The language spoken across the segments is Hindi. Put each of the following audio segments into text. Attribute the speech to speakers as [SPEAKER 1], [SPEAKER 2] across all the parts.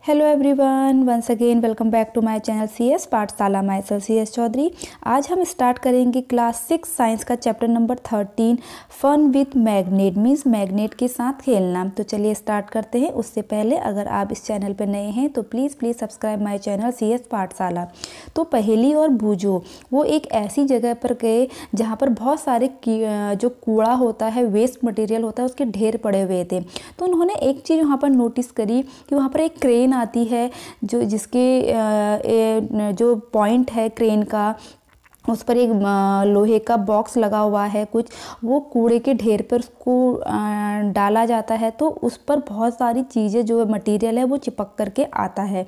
[SPEAKER 1] Hello everyone, once again welcome back to my channel CS Pathshala. Myself CS Chaudhary. आज हम स्टार्ट करेंगे क्लास 6 साइंस का chapter number 13 fun with magnet, means magnet के साथ खेलना। तो चलिए स्टार्ट करते हैं। उससे पहले अगर आप इस चैनल पर नए हैं तो please subscribe my channel CS पाठशाला। तो पहेली और बूझो, वो एक ऐसी जगह पर गए जहाँ पर बहुत सारे जो कूड़ा होता है, वेस्ट मटेरियल होता है, उसके ढेर पड़े हुए थे। तो उन्होंने एक चीज़ वहाँ पर नोटिस करी कि वहाँ पर एक क्रेन आती है, जो जिसके जो पॉइंट है क्रेन का, उस पर एक लोहे का बॉक्स लगा हुआ है। कुछ वो कूड़े के ढेर पर उसको डाला जाता है, तो उस पर बहुत सारी चीज़ें जो मटेरियल है वो चिपक करके आता है।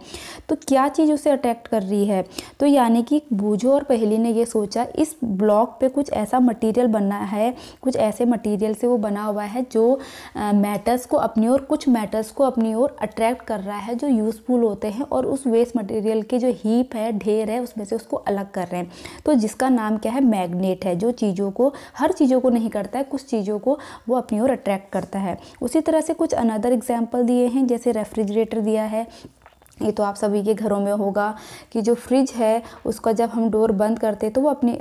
[SPEAKER 1] तो क्या चीज़ उसे अट्रैक्ट कर रही है? तो यानी कि बूझो और पहेली ने ये सोचा, इस ब्लॉक पे कुछ ऐसा मटेरियल बना है, कुछ ऐसे मटेरियल से वो बना हुआ है जो मैटर्स को अपनी ओर, कुछ मैटर्स को अपनी ओर अट्रैक्ट कर रहा है जो यूज़फुल होते हैं, और उस वेस्ट मटेरियल के जो हीप है, ढेर है, उसमें से उसको अलग कर रहे हैं। तो जिसका नाम क्या है? मैग्नेट है। जो चीज़ों को, हर चीज़ों को नहीं करता है, कुछ चीज़ों को वो अपनी ओर अट्रैक्ट करता है। उसी तरह से कुछ अनदर एग्जाम्पल दिए हैं, जैसे रेफ्रिजरेटर दिया है। ये तो आप सभी के घरों में होगा कि जो फ्रिज है उसका जब हम डोर बंद करते हैं तो वो अपने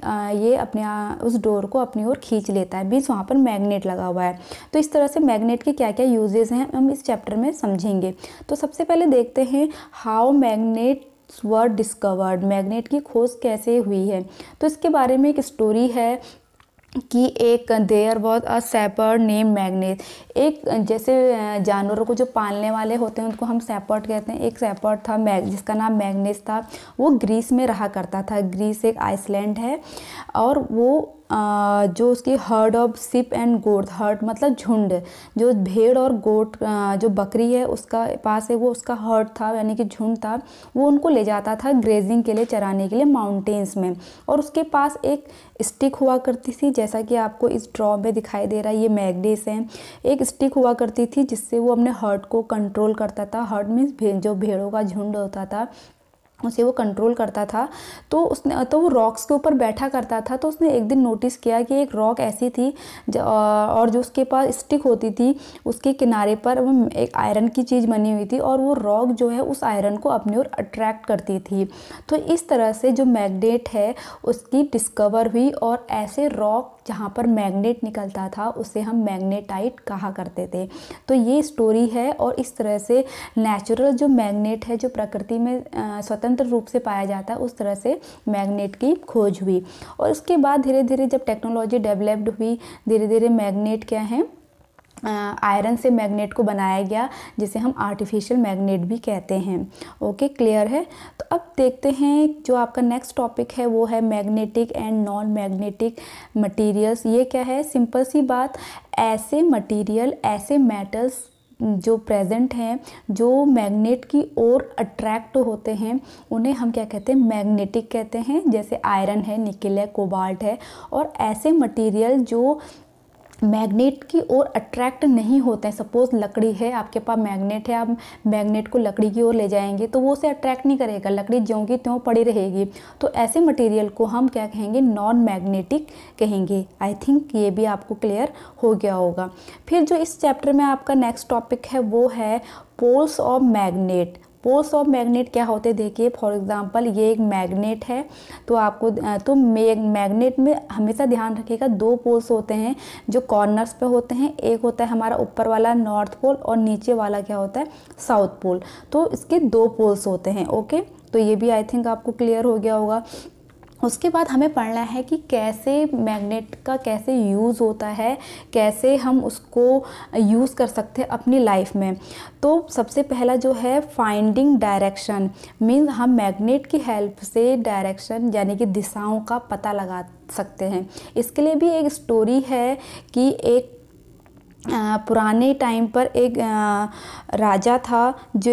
[SPEAKER 1] उस डोर को अपनी ओर खींच लेता है, बीच वहाँ पर मैग्नेट लगा हुआ है। तो इस तरह से मैग्नेट के क्या क्या यूजेस हैं हम इस चैप्टर में समझेंगे। तो सबसे पहले देखते हैं how magnet were discovered, magnet की खोज कैसे हुई है। तो इसके बारे में एक स्टोरी है कि एक there was a shepherd name magnet. एक जैसे जानवरों को जो पालने वाले होते हैं उनको हम शेपर्ड कहते हैं। एक शेपर्ड था जिसका नाम मैग्नेस था। वो ग्रीस में रहा करता था। ग्रीस एक आइसलैंड है, और वो जो उसकी herd of sheep and goat, herd मतलब झुंड, जो भेड़ और गोट, जो बकरी है उसका पास है, वो उसका हर्ड था यानी कि झुंड था। वो उनको ले जाता था ग्रेजिंग के लिए, चराने के लिए माउंटेन्स में। और उसके पास एक स्टिक हुआ करती थी, जैसा कि आपको इस ड्रॉ में दिखाई दे रहा है, ये मैग्नेस है। एक स्टिक हुआ करती थी जिससे वो अपने हर्ड को कंट्रोल करता था। हर्ड मीन्स जो भेड़ों का झुंड होता था उसे वो कंट्रोल करता था। तो वो रॉक्स के ऊपर बैठा करता था। तो उसने एक दिन नोटिस किया कि एक रॉक ऐसी थी और जो उसके पास स्टिक होती थी उसके किनारे पर एक आयरन की चीज़ बनी हुई थी, और वो रॉक जो है उस आयरन को अपनी ओर अट्रैक्ट करती थी। तो इस तरह से जो मैग्नेट है उसकी डिस्कवर हुई, और ऐसे रॉक जहाँ पर मैग्नेट निकलता था उसे हम मैग्नेटाइट कहा करते थे। तो ये स्टोरी है, और इस तरह से नेचुरल जो मैग्नेट है, जो प्रकृति में स्वतंत्र रूप से पाया जाता है, उस तरह से मैग्नेट की खोज हुई। और उसके बाद धीरे धीरे जब टेक्नोलॉजी डेवलप्ड हुई, धीरे धीरे मैग्नेट क्या है, आयरन से मैग्नेट को बनाया गया, जिसे हम आर्टिफिशियल मैग्नेट भी कहते हैं। ओके, क्लियर है। तो अब देखते हैं जो आपका नेक्स्ट टॉपिक है वो है magnetic and non magnetic materials. ये क्या है? सिंपल सी बात, ऐसे मटेरियल, ऐसे मेटल्स जो प्रेजेंट हैं, जो मैग्नेट की ओर अट्रैक्ट होते हैं, उन्हें हम क्या कहते हैं? मैग्नेटिक कहते हैं। जैसे आयरन है, निकेल है, कोबाल्ट है। और ऐसे मटेरियल जो मैग्नेट की ओर अट्रैक्ट नहीं होते हैं, सपोज लकड़ी है, आपके पास मैग्नेट है, आप मैग्नेट को लकड़ी की ओर ले जाएंगे तो वो उसे अट्रैक्ट नहीं करेगा, लकड़ी ज्यों की त्यों पड़ी रहेगी। तो ऐसे मटेरियल को हम क्या कहेंगे? नॉन मैग्नेटिक कहेंगे। आई थिंक ये भी आपको क्लियर हो गया होगा। फिर जो इस चैप्टर में आपका नेक्स्ट टॉपिक है वो है poles of magnet. Poles of magnet क्या होते हैं? देखिए, फॉर एग्जांपल ये एक मैग्नेट है, तो आपको तो मैग्नेट में हमेशा ध्यान रखिएगा, दो पोल्स होते हैं जो कॉर्नर्स पे होते हैं। एक होता है हमारा ऊपर वाला नॉर्थ पोल, और नीचे वाला क्या होता है? South pole. तो इसके दो पोल्स होते हैं। ओके, तो ये भी आई थिंक आपको क्लियर हो गया होगा। उसके बाद हमें पढ़ना है कि कैसे मैग्नेट का कैसे यूज़ होता है, कैसे हम उसको यूज़ कर सकते हैं अपनी लाइफ में। तो सबसे पहला जो है फाइंडिंग डायरेक्शन, मीन्स हम मैग्नेट की हेल्प से डायरेक्शन यानी कि दिशाओं का पता लगा सकते हैं। इसके लिए भी एक स्टोरी है कि एक पुराने टाइम पर एक राजा था, जो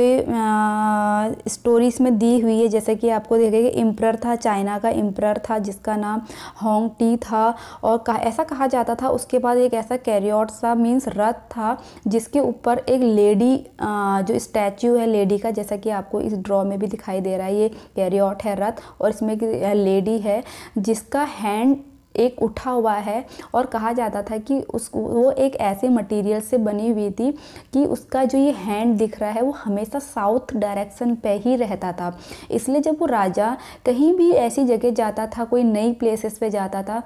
[SPEAKER 1] स्टोरीज में दी हुई है, जैसे कि आपको देखेंगे इम्परर था, चाइना का इम्परर था जिसका नाम होंग टी था। और ऐसा कहा जाता था, उसके बाद एक ऐसा कैरियट सा मीन्स रथ था जिसके ऊपर एक लेडी, जो स्टैचू है लेडी का, जैसा कि आपको इस ड्रॉ में भी दिखाई दे रहा है, ये कैरियट है, रथ, और इसमें एक लेडी है जिसका हैंड एक उठा हुआ है और कहा जाता था कि उसको वो एक ऐसे मटेरियल से बनी हुई थी कि उसका जो ये हैंड दिख रहा है वो हमेशा साउथ डायरेक्शन पे ही रहता था। इसलिए जब वो राजा कहीं भी ऐसी जगह जाता था, कोई नई प्लेसेस पे जाता था,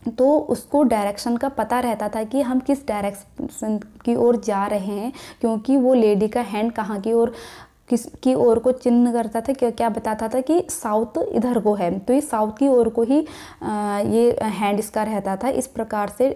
[SPEAKER 1] तो उसको डायरेक्शन का पता रहता था कि हम किस डायरेक्शन की ओर जा रहे हैं, क्योंकि वो लेडी का हैंड कहाँ की ओर किसकी ओर को चिन्ह करता था, क्या बताता था कि साउथ इधर को है, तो ये साउथ की ओर को ही ये हैंड इसका रहता था। इस प्रकार से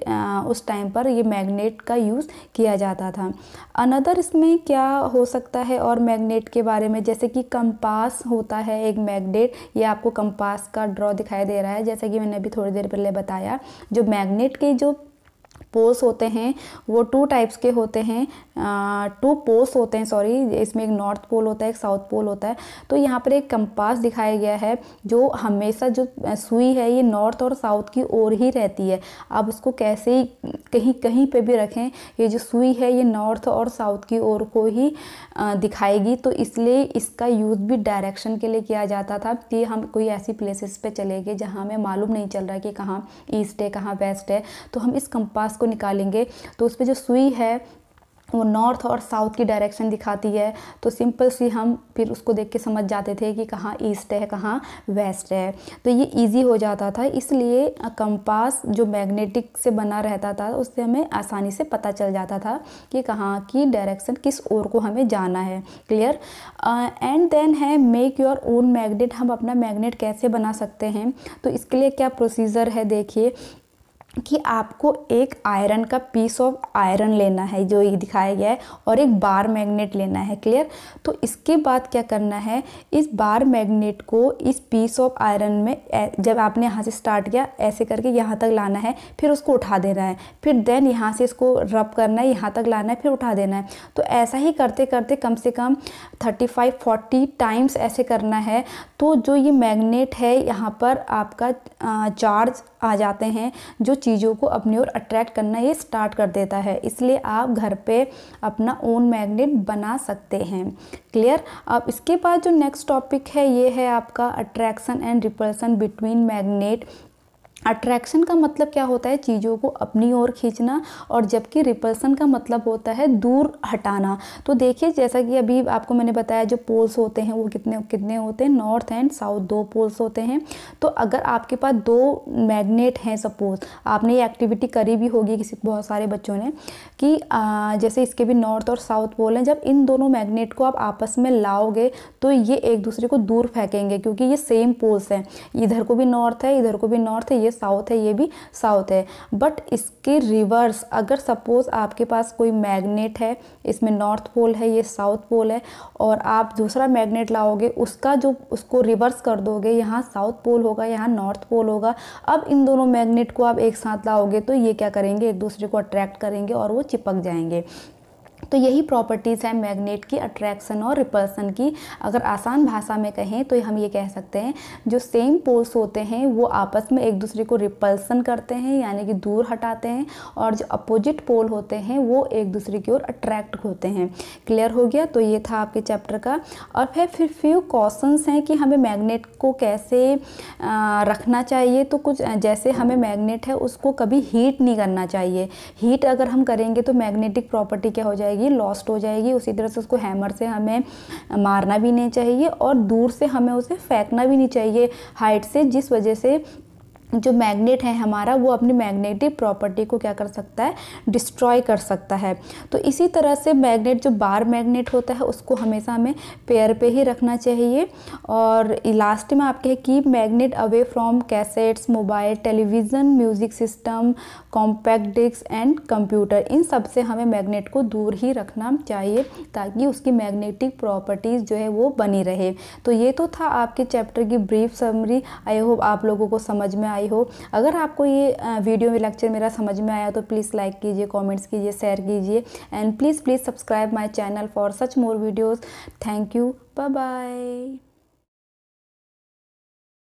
[SPEAKER 1] उस टाइम पर ये मैग्नेट का यूज़ किया जाता था। अनदर इसमें क्या हो सकता है और मैग्नेट के बारे में, जैसे कि कंपास होता है एक मैग्नेट, ये आपको कंपास का ड्रॉ दिखाई दे रहा है। जैसे कि मैंने अभी थोड़ी देर पहले बताया, जो मैग्नेट के जो पोल्स होते हैं वो टू टाइप्स के होते हैं, टू पोल्स होते हैं, सॉरी, इसमें एक नॉर्थ पोल होता है, एक साउथ पोल होता है। तो यहाँ पर एक कंपास दिखाया गया है जो हमेशा जो सुई है ये नॉर्थ और साउथ की ओर ही रहती है। आप उसको कैसे ही कहीं कहीं पे भी रखें, ये जो सुई है ये नॉर्थ और साउथ की ओर को ही दिखाएगी। तो इसलिए इसका यूज़ भी डायरेक्शन के लिए किया जाता था कि हम कोई ऐसी प्लेसेस पे चले गए जहाँ हमें मालूम नहीं चल रहा है कि कहाँ ईस्ट है कहाँ वेस्ट है, तो हम इस कंपास को निकालेंगे तो उस पर जो सुई है वो नॉर्थ और साउथ की डायरेक्शन दिखाती है। तो सिंपल सी हम फिर उसको देख के समझ जाते थे कि कहाँ ईस्ट है कहाँ वेस्ट है, तो ये इजी हो जाता था। इसलिए कंपास जो मैग्नेटिक से बना रहता था उससे हमें आसानी से पता चल जाता था कि कहाँ की डायरेक्शन किस ओर को हमें जाना है। क्लियर। एंड देन है मेक योर ओन मैग्नेट। हम अपना मैग्नेट कैसे बना सकते हैं, तो इसके लिए क्या प्रोसीजर है, देखिए कि आपको एक आयरन का पीस ऑफ आयरन लेना है जो ये दिखाया गया है, और एक बार मैग्नेट लेना है। क्लियर। तो इसके बाद क्या करना है, इस बार मैग्नेट को इस पीस ऑफ आयरन में जब आपने यहाँ से स्टार्ट किया ऐसे करके यहाँ तक लाना है, फिर उसको उठा देना है, फिर देन यहाँ से इसको रब करना है, यहाँ तक लाना है, फिर उठा देना है। तो ऐसा ही करते करते कम से कम 35-40 टाइम्स ऐसे करना है। तो जो ये मैग्नेट है यहाँ पर आपका चार्ज आ जाते हैं जो चीज़ों को अपनी ओर अट्रैक्ट करना ये स्टार्ट कर देता है। इसलिए आप घर पे अपना ओन मैग्नेट बना सकते हैं। क्लियर। अब इसके बाद जो नेक्स्ट टॉपिक है ये है आपका attraction and repulsion between magnet. Attraction का मतलब क्या होता है, चीज़ों को अपनी ओर खींचना, और जबकि रिपल्सन का मतलब होता है दूर हटाना। तो देखिए जैसा कि अभी आपको मैंने बताया जो पोल्स होते हैं वो कितने कितने होते हैं, नॉर्थ एंड साउथ, दो पोल्स होते हैं। तो अगर आपके पास दो मैग्नेट हैं, सपोज आपने ये एक्टिविटी करी भी होगी किसी बहुत सारे बच्चों ने कि जैसे इसके भी नॉर्थ और साउथ पोल हैं, जब इन दोनों मैग्नेट को आप आपस में लाओगे तो ये एक दूसरे को दूर फेंकेंगे, क्योंकि ये सेम पोल्स हैं, इधर को भी नॉर्थ है इधर को भी नॉर्थ है, ये साउथ है ये भी साउथ है। बट इसके रिवर्स अगर सपोज आपके पास कोई मैग्नेट है, इसमें नॉर्थ पोल है ये साउथ पोल है, और आप दूसरा मैग्नेट लाओगे उसका जो उसको रिवर्स कर दोगे, यहाँ साउथ पोल होगा यहाँ नॉर्थ पोल होगा। अब इन दोनों मैग्नेट को आप एक साथ लाओगे तो ये क्या करेंगे, एक दूसरे को अट्रैक्ट करेंगे और वो चिपक जाएंगे। तो यही प्रॉपर्टीज़ है मैग्नेट की, अट्रैक्शन और रिपल्सन की। अगर आसान भाषा में कहें तो हम ये कह सकते हैं जो सेम पोल्स होते हैं वो आपस में एक दूसरे को रिपल्सन करते हैं यानी कि दूर हटाते हैं, और जो अपोजिट पोल होते हैं वो एक दूसरे की ओर अट्रैक्ट होते हैं। क्लियर हो गया। तो ये था आपके चैप्टर का। और फिर फ्यू क्वेश्चंस हैं कि हमें मैग्नेट को कैसे रखना चाहिए। तो कुछ जैसे हमें मैग्नेट है उसको कभी हीट नहीं करना चाहिए। हीट अगर हम करेंगे तो मैग्नेटिक प्रॉपर्टी क्या हो जाएगी, लॉस्ट हो जाएगी। उसी तरह से उसको हैमर से हमें मारना भी नहीं चाहिए और दूर से हमें उसे फेंकना भी नहीं चाहिए हाइट से, जिस वजह से जो मैग्नेट है हमारा वो अपनी मैग्नेटिक प्रॉपर्टी को क्या कर सकता है, डिस्ट्रॉय कर सकता है। तो इसी तरह से मैग्नेट जो बार मैग्नेट होता है उसको हमेशा हमें पेयर पे ही रखना चाहिए। और लास्ट में आपके है keep magnet away from cassettes, mobile, television, music system, compact disc and computer. इन सब से हमें मैग्नेट को दूर ही रखना चाहिए ताकि उसकी मैग्नेटिक प्रॉपर्टीज़ जो है वो बनी रहे। तो ये तो था आपके चैप्टर की ब्रीफ समरी। आई होप आप लोगों को समझ में आई हो। अगर आपको ये वीडियो में लेक्चर मेरा समझ में आया तो प्लीज़ लाइक कीजिए, कमेंट्स कीजिए, शेयर कीजिए, and please subscribe my channel for such more videos. Thank you. Bye bye.